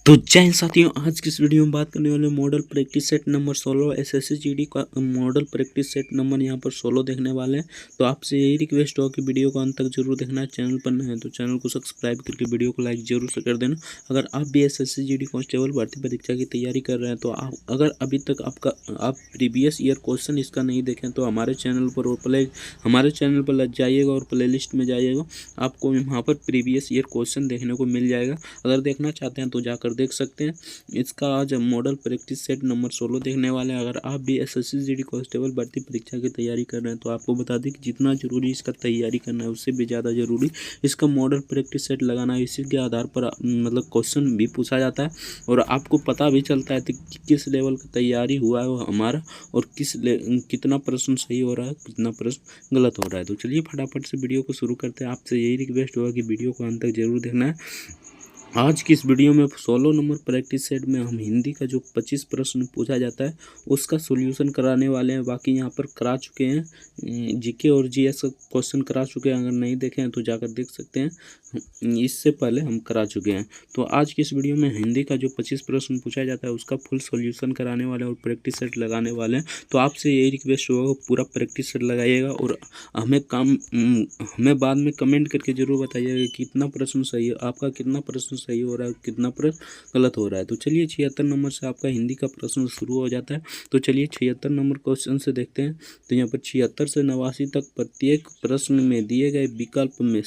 तो जय हिंद साथियों, आज की इस वीडियो में बात करने वाले model practice set number 16 SSC GD का मॉडल प्रैक्टिस सेट नंबर यहाँ पर 16 देखने वाले हैं। तो आपसे यही रिक्वेस्ट हो कि वीडियो को अंत तक जरूर देखना है। चैनल पर नए हैं तो चैनल को सब्सक्राइब करके वीडियो को लाइक जरूर से कर देना। अगर आप भी एसएससी जीडी कांस्टेबल भर्ती परीक्षा की तैयारी कर रहे हैं तो आप अगर अभी तक आप प्रीवियस ईयर क्वेश्चन इसका नहीं देखें तो हमारे चैनल पर जाइएगा और प्ले लिस्ट में जाइएगा, आपको वहाँ पर प्रीवियस ईयर क्वेश्चन देखने को मिल जाएगा। अगर देखना चाहते हैं तो जाकर देख सकते हैं। इसका आज मॉडल प्रैक्टिस सेट नंबर 16 देखने वाले हैं। अगर आप भी एसएससी जीडी कांस्टेबल भर्ती परीक्षा की तैयारी कर रहे हैं तो आपको बता दें कि जितना जरूरी इसका तैयारी करना है उससे भी ज़्यादा जरूरी इसका मॉडल प्रैक्टिस सेट लगाना है। इसी के आधार पर मतलब क्वेश्चन भी पूछा जाता है और आपको पता भी चलता है कि किस लेवल का तैयारी हुआ है वो हमारा और कितना प्रश्न सही हो रहा है, कितना प्रश्न गलत हो रहा है। तो चलिए फटाफट से वीडियो को शुरू करते हैं। आपसे यही रिक्वेस्ट होगा कि वीडियो को अंत तक जरूर देखना है। आज की इस वीडियो में 16 नंबर प्रैक्टिस सेट में हम हिंदी का जो 25 प्रश्न पूछा जाता है उसका सॉल्यूशन कराने वाले हैं। बाकी यहाँ पर करा चुके हैं, जीके और जीएस का क्वेश्चन करा चुके हैं। अगर नहीं देखे हैं तो जाकर देख सकते हैं, इससे पहले हम करा चुके हैं। तो आज की इस वीडियो में हिंदी का जो 25 प्रश्न पूछा जाता है उसका फुल सॉल्यूशन कराने वाले और प्रैक्टिस सेट लगाने वाले हैं। तो आपसे यही रिक्वेस्ट होगा पूरा प्रैक्टिस सेट लगाइएगा और हमें बाद में कमेंट करके जरूर बताइएगा कितना प्रश्न सही है, आपका कितना प्रश्न सही हो रहा है, कितना प्रश्न गलत हो रहा है। तो चलिए 76 नंबर से आपका हिंदी का प्रश्न शुरू हो जाता है। तो चलिए 76 नंबर क्वेश्चन से देखते हैं। तो यहाँ पर 76 से 89 तक प्रत्येक प्रश्न में दिए गए विकल्प में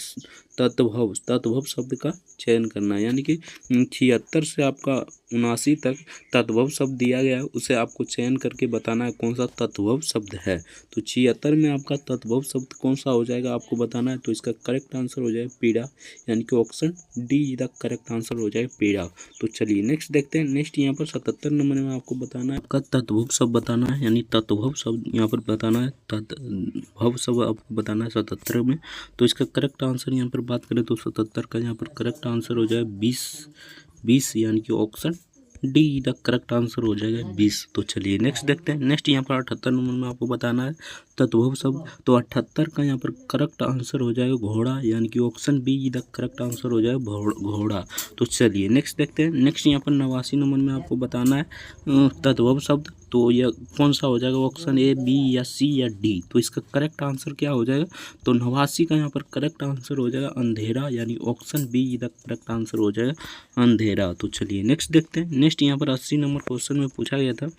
तत्भव शब्द का चयन करना है। यानी कि 76 से आपका 79 तक तत्भव शब्द दिया गया है, उसे आपको चयन करके बताना है कौन सा तत्भव शब्द है। तो 76 में आपका तत्भव शब्द कौन सा हो जाएगा आपको बताना है। तो इसका करेक्ट आंसर हो जाएगा पीड़ा, यानी कि option D the correct answer हो जाएगा पीड़ा। तो चलिए नेक्स्ट देखते हैं। नेक्स्ट यहाँ पर 77 नंबर में आपको बताना है आपका तत्भव शब्द बताना है, यानी तत्भव शब्द यहाँ पर बताना है, तत्भव शब्द आपको बताना है 77 में। तो इसका करेक्ट आंसर यहाँ पर बात करें तो 77 का यहाँ पर करेक्ट आंसर हो जाएगा 20, यानी कि option D the correct answer हो जाएगा 20। तो चलिए नेक्स्ट देखते हैं। नेक्स्ट यहाँ पर 78 नंबर में आपको बताना है तत्भव शब्द। तो 78 का यहाँ पर करेक्ट आंसर हो जाएगा घोड़ा, यानी कि option be the correct answer हो जाएगा घोड़ा। तो चलिए नेक्स्ट देखते हैं। नेक्स्ट यहाँ पर 89 नंबर में आपको बताना है तत्भव शब्द। तो यह कौन सा हो जाएगा, ऑप्शन ए, बी या सी या डी। तो इसका करेक्ट आंसर क्या हो जाएगा। तो 89 का यहाँ पर करेक्ट आंसर हो जाएगा अंधेरा, यानी option be the correct answer हो जाएगा अंधेरा। तो चलिए नेक्स्ट देखते हैं। नेक्स्ट यहाँ पर 80 नंबर क्वेश्चन में पूछा गया था।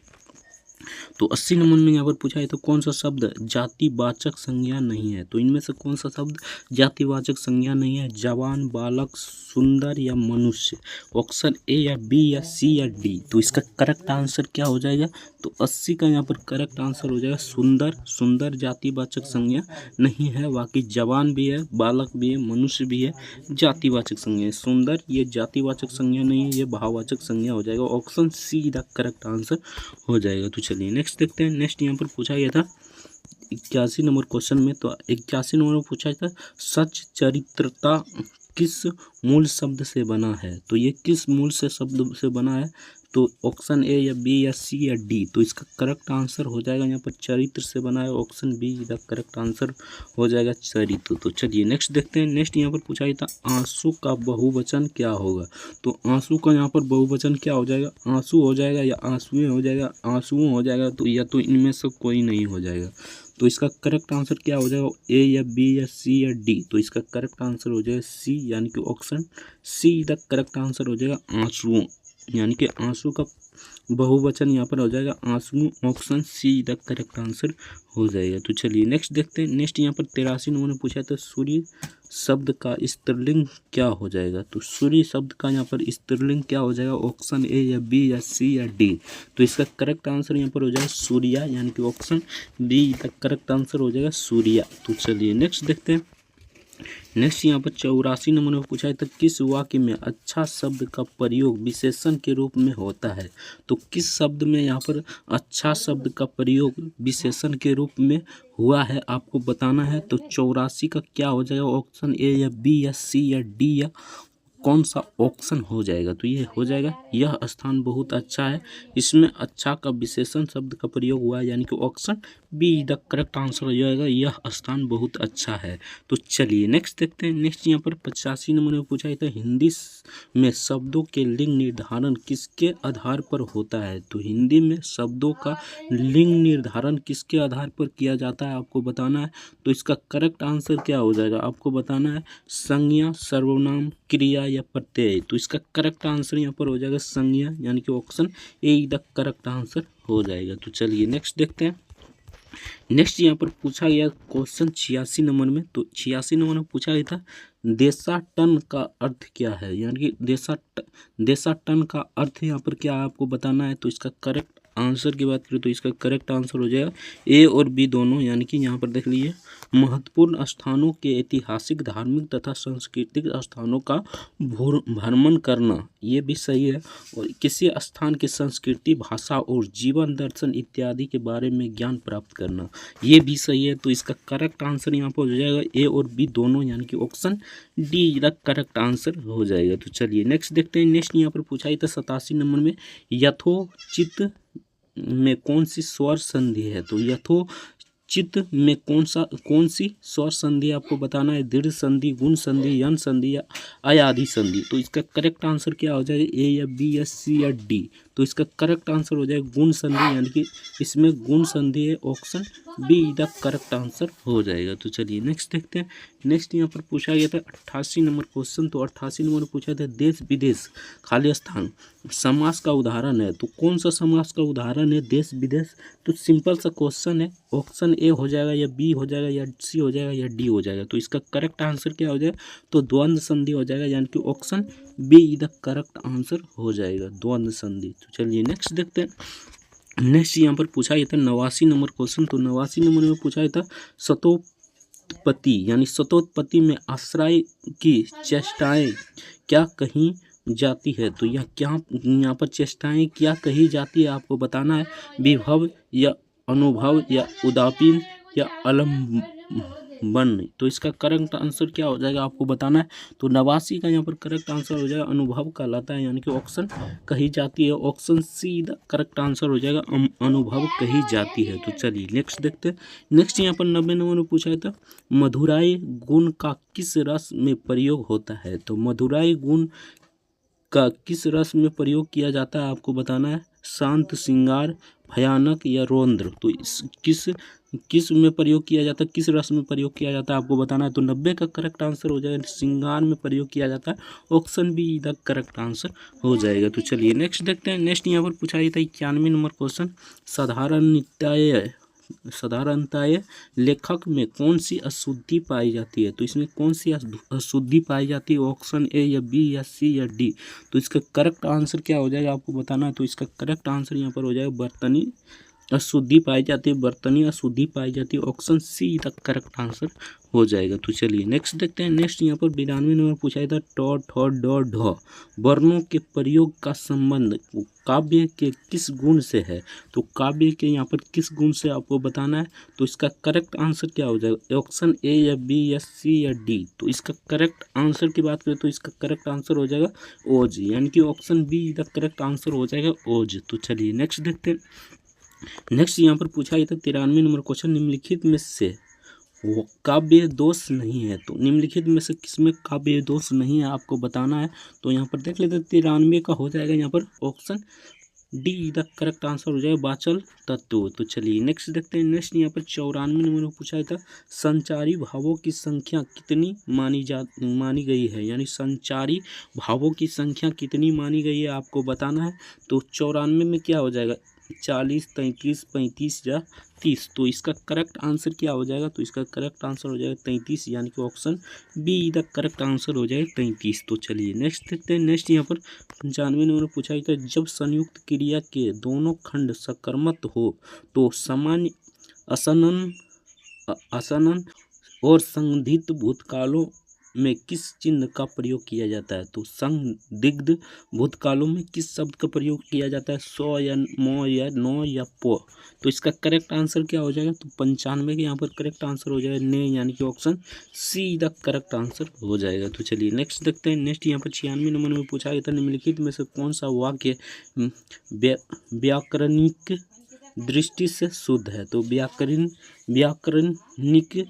तो 80 नंबर में यहाँ पर पूछा है तो कौन सा शब्द जातिवाचक संज्ञा नहीं है। तो इनमें से कौन सा शब्द जातिवाचक संज्ञा नहीं है, जवान, बालक, सुंदर या मनुष्य। ऑप्शन ए या बी या सी या डी। तो इसका करेक्ट आंसर क्या हो जाएगा। तो 80 का यहाँ पर करेक्ट आंसर हो जाएगा सुंदर जातिवाचक संज्ञा नहीं है। बाकी जवान भी है, बालक भी है, मनुष्य भी है, जातिवाचक संज्ञा है। सुंदर ये जातिवाचक संज्ञा नहीं है, ये भाववाचक संज्ञा हो जाएगा। Option see the correct answer हो जाएगा। तो चलिए नेक्स्ट देखते हैं। नेक्स्ट यहाँ पर पूछा गया था 81 नंबर क्वेश्चन में। तो 81 नंबर में पूछा था सच चरित्रता किस मूल शब्द से बना है। तो ये किस मूल से शब्द से बना है। तो ऑप्शन ए या बी या सी या डी। तो इसका करेक्ट आंसर हो जाएगा यहाँ पर चरित्र से बना है, option be the correct answer हो जाएगा चरित्र। तो चलिए नेक्स्ट देखते हैं। नेक्स्ट यहाँ पर पूछा गया था आंसू का बहुवचन क्या होगा। तो आंसू का यहाँ पर बहुवचन क्या हो जाएगा, आंसू हो जाएगा या आंसुएं हो जाएगा, आंसुओं हो जाएगा, तो या तो इनमें से कोई नहीं हो जाएगा। तो इसका करेक्ट आंसर क्या हो जाएगा, ए या बी या सी या डी। तो इसका करेक्ट आंसर हो जाएगा सी, यानी कि option see the correct answer हो जाएगा आंसुओं, यानी कि आंसू का बहुवचन यहाँ पर हो जाएगा आंसू, option see the correct answer हो जाएगा। तो चलिए नेक्स्ट देखते हैं। नेक्स्ट यहाँ पर 83 नंबर ने पूछा था सूर्य शब्द का स्त्रीलिंग क्या हो जाएगा। तो सूर्य शब्द का यहाँ पर स्त्रीलिंग क्या हो जाएगा, ऑप्शन ए या बी या सी या डी। तो इसका करेक्ट आंसर यहाँ पर हो जाएगा सूर्या, यानी कि option be the correct answer हो जाएगा सूर्या। तो चलिए नेक्स्ट देखते हैं। नेक्स्ट यहाँ पर 84 नंबर में पूछा है तो किस वाक्य में अच्छा शब्द का प्रयोग विशेषण के रूप में होता है। तो किस शब्द में यहाँ पर अच्छा शब्द का प्रयोग विशेषण के रूप में हुआ है आपको बताना है। तो 84 का क्या हो जाएगा, ऑप्शन ए या बी या सी या डी या कौन सा ऑक्शन हो जाएगा, तो ये हो जाएगा यह स्थान बहुत अच्छा है। इसमें अच्छा का विशेषण शब्द का प्रयोग हुआ है, यानी कि auction be the correct answer हो जाएगा, यह स्थान बहुत अच्छा है। तो चलिए नेक्स्ट देखते हैं। नेक्स्ट यहाँ पर 85 नंबर में पूछा था हिंदी में शब्दों के लिंग निर्धारण किसके आधार पर होता है। तो हिंदी में शब्दों का लिंग निर्धारण किसके आधार पर किया जाता है आपको बताना है। तो इसका करेक्ट आंसर क्या हो जाएगा आपको बताना है, संज्ञा, सर्वनाम, क्रिया या प्रत्यय। तो इसका करेक्ट आंसर यहाँ पर हो जाएगा संज्ञा, यानी कि option A the correct answer हो जाएगा। तो चलिए नेक्स्ट देखते हैं। नेक्स्ट यहाँ पर पूछा गया क्वेश्चन 86 नंबर में। तो 86 नंबर में पूछा गया था देशाटन का अर्थ क्या है, यानी कि देशाटन का अर्थ यहाँ पर क्या है आपको बताना है। तो इसका करेक्ट आंसर की बात करें तो इसका करेक्ट आंसर हो जाएगा ए और बी दोनों, यानी कि यहाँ पर देख लीजिए महत्वपूर्ण स्थानों के ऐतिहासिक, धार्मिक तथा सांस्कृतिक स्थानों का भ्रमण करना, ये भी सही है। और किसी स्थान की संस्कृति, भाषा और जीवन दर्शन इत्यादि के बारे में ज्ञान प्राप्त करना, ये भी सही है। तो इसका करेक्ट आंसर यहाँ पर हो जाएगा ए और बी दोनों, यानी कि option D the correct answer हो जाएगा। तो चलिए नेक्स्ट देखते हैं। नेक्स्ट यहाँ पर पूछा था 87 नंबर में यथोचित में कौन सी स्वर संधि है। तो यथोचित में कौन सी स्वर संधि आपको बताना है, दीर्घ संधि, गुण संधि, यन संधि या अयाधि संधि। तो इसका करेक्ट आंसर क्या हो जाएगा, ए या बी या सी या डी। तो इसका करेक्ट आंसर हो जाएगा गुण संधि, यानी कि इसमें गुण संधि है, option be the correct answer हो जाएगा। तो चलिए नेक्स्ट देखते हैं। नेक्स्ट यहाँ पर पूछा गया था 88 नंबर क्वेश्चन। तो 88 नंबर पूछा था देश विदेश खाली स्थान समास का उदाहरण है। तो कौन सा समास का उदाहरण है देश विदेश। तो सिंपल सा क्वेश्चन है, ऑप्शन ए हो जाएगा या बी हो जाएगा या सी हो जाएगा या डी हो जाएगा। तो इसका करेक्ट आंसर क्या हो जाएगा, तो द्वंद्व संधि हो जाएगा, यानी कि option be the correct answer हो जाएगा, द्वंद्व संधि। तो चलिए नेक्स्ट देखते हैं। नेक्स्ट यहाँ पर पूछा गया था 89 नंबर क्वेश्चन। तो 89 नंबर में पूछा गया था सतोत्पत्ति, यानी सतोत्पत्ति में आश्रय की चेष्टाएं क्या कही जाती है। तो यह क्या यहाँ पर चेष्टाएं क्या कही जाती है आपको बताना है, विभव या अनुभव या उदासीन या अलम्बन। तो इसका करेक्ट आंसर क्या हो जाएगा आपको बताना है। तो 89 का यहाँ पर करेक्ट आंसर हो जाएगा अनुभव कहलाता है, यानी कि ऑप्शन कही जाती है, option see the correct answer हो जाएगा अनुभव कही जाती है। तो चलिए नेक्स्ट देखते हैं। नेक्स्ट यहाँ पर 90 नंबर में पूछा था मधुराई गुण का किस रस में प्रयोग होता है। तो मधुराई गुण का किस रस में प्रयोग किया जाता है आपको बताना है, शांत, श्रृंगार, भयानक या रौद्र। तो इस किस में प्रयोग किया जाता है, किस रस में प्रयोग किया जाता है आपको बताना है। तो 90 का करेक्ट आंसर हो जाएगा श्रृंगार में प्रयोग किया जाता है, option be the correct answer हो जाएगा। तो चलिए नेक्स्ट देखते हैं। नेक्स्ट यहाँ पर पूछा गया था 91 नंबर क्वेश्चन साधारणतः लेखक में कौन सी अशुद्धि पाई जाती है। तो इसमें कौन सी अशुद्धि पाई जाती है, ऑप्शन ए या बी या सी या डी। तो इसका करेक्ट आंसर क्या हो जाएगा आपको बताना है। तो इसका करेक्ट आंसर यहाँ पर हो जाएगा बर्तनी अशुद्धि पाई जाती है, बर्तनी अशुद्धि पाई जाती है, ऑप्शन सी तक करेक्ट आंसर हो जाएगा। तो चलिए नेक्स्ट देखते हैं। नेक्स्ट यहाँ पर 92 नंबर पूछा था ट ठ ड ढ वर्णों के प्रयोग का संबंध काव्य के किस गुण से है। तो काव्य के यहाँ पर किस गुण से आपको बताना है। तो इसका करेक्ट आंसर क्या हो जाएगा, ऑप्शन ए या बी या सी या डी। तो इसका करेक्ट आंसर की बात करें तो इसका करेक्ट आंसर हो जाएगा ओज, यानी कि option be the correct answer हो जाएगा ओज। तो चलिए नेक्स्ट देखते हैं। नेक्स्ट यहाँ पर पूछा गया था 93 नंबर क्वेश्चन निम्नलिखित में से वो काव्य दोष नहीं है। तो निम्नलिखित में से किसमें काव्य दोष नहीं है आपको बताना है। तो यहाँ पर देख लेते हैं 93 का हो जाएगा यहाँ पर option D the correct answer हो जाएगा वाचल तत्व। तो चलिए नेक्स्ट देखते हैं। नेक्स्ट यहाँ पर 94 नंबर में पूछा था संचारी भावों की संख्या कितनी मानी गई है, यानी संचारी भावों की संख्या कितनी मानी गई है आपको बताना है। तो 94 में क्या हो जाएगा 40, 33, 35 या 30। तो इसका करेक्ट आंसर क्या हो जाएगा। तो इसका करेक्ट आंसर हो जाएगा 33, यानी कि option be the correct answer हो जाएगा 33। तो चलिए नेक्स्ट देखते हैं। नेक्स्ट यहाँ पर 95 नंबर पूछा गया था जब संयुक्त क्रिया के दोनों खंड सकर्मक हो तो सामान्य असनन और संदिग्ध भूतकालों में किस चिन्ह का प्रयोग किया जाता है? तो संदिग्ध भूतकालों में किस शब्द का प्रयोग किया जाता है? सौ या मौ या नौ या पो? तो इसका करेक्ट आंसर क्या हो जाएगा? तो 95 के यहाँ पर करेक्ट आंसर हो जाएगा ने, यानी कि option see the correct answer हो जाएगा। तो चलिए नेक्स्ट देखते हैं। नेक्स्ट यहाँ पर 96 नंबर में पूछा गया था निम्नलिखित में से कौन सा वाक्य व्याकरणिक दृष्टि से शुद्ध है? तो व्याकरणिक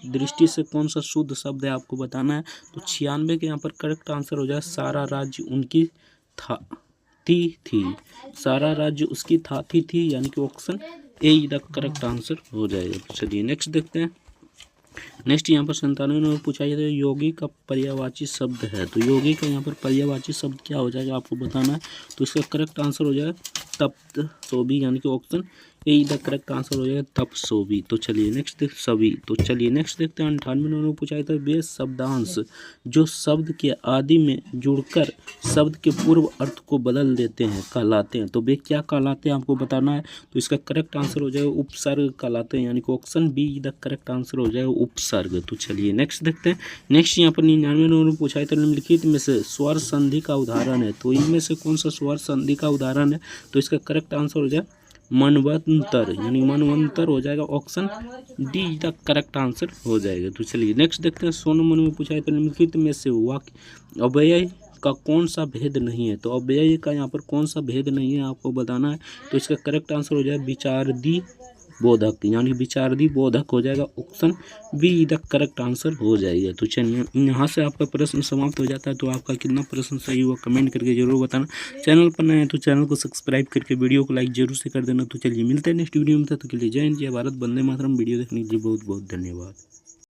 दृष्टि से कौन सा शुद्ध शब्द है आपको बताना है। तो 96 के यहाँ पर करेक्ट आंसर हो जाए सारा राज्य उनकी थी। सारा राज्य उसकी थाती थी, यानी कि option A the correct answer हो जाएगा। तो चलिए नेक्स्ट देखते हैं। नेक्स्ट यहाँ पर 97 नंबर पूछा जाता है योगी का पर्यायवाची शब्द है। तो योगी का यहाँ पर पर्यायवाची शब्द क्या हो जाएगा आपको बताना है। तो इसका करेक्ट आंसर हो जाएगा तपस्वी, यानी कि option A the correct answer हो जाएगा तपस्वी। तो चलिए नेक्स्ट देखते हैं। 98 नंबर पूछा जाता है वे शब्दांश जो शब्द के आदि में जुड़कर शब्द के पूर्व अर्थ को बदल देते हैं कहलाते हैं। तो वे क्या कहलाते हैं आपको बताना है। तो इसका करेक्ट आंसर हो जाएगा उपसर्ग कहलाते हैं, यानी कि option be the correct answer हो जाएगा उपसर्ग। तो चलिए नेक्स्ट देखते हैं। नेक्स्ट यहाँ पर 99 नंबर पूछा जाता है निम्नलिखित में से स्वर संधि का उदाहरण है। तो इनमें से कौन सा स्वर संधि का उदाहरण है। तो इसका करेक्ट आंसर हो जाए मनवंतर, यानी मनवंतर हो जाएगा, option D the correct answer हो जाएगा। तो चलिए नेक्स्ट देखते हैं। 100 नंबर में पूछा है तो निम्नलिखित में से वाक्य अव्यय का कौन सा भेद नहीं है। तो अव्यय का यहाँ पर कौन सा भेद नहीं है आपको बताना है। तो इसका करेक्ट आंसर हो जाएगा विचारदी बोधक, यानी विचारदी बोधक हो जाएगा, option be the correct answer हो जाएगा। तो चलिए यहाँ से आपका प्रश्न समाप्त हो जाता है। तो आपका कितना प्रश्न सही हुआ कमेंट करके जरूर बताना। चैनल पर नए हैं तो चैनल को सब्सक्राइब करके वीडियो को लाइक जरूर से कर देना। तो चलिए मिलते हैं नेक्स्ट वीडियो में, तब तक के लिए जय हिंद जय भारत, वंदे मातरम। वीडियो देखने के लिए बहुत बहुत धन्यवाद।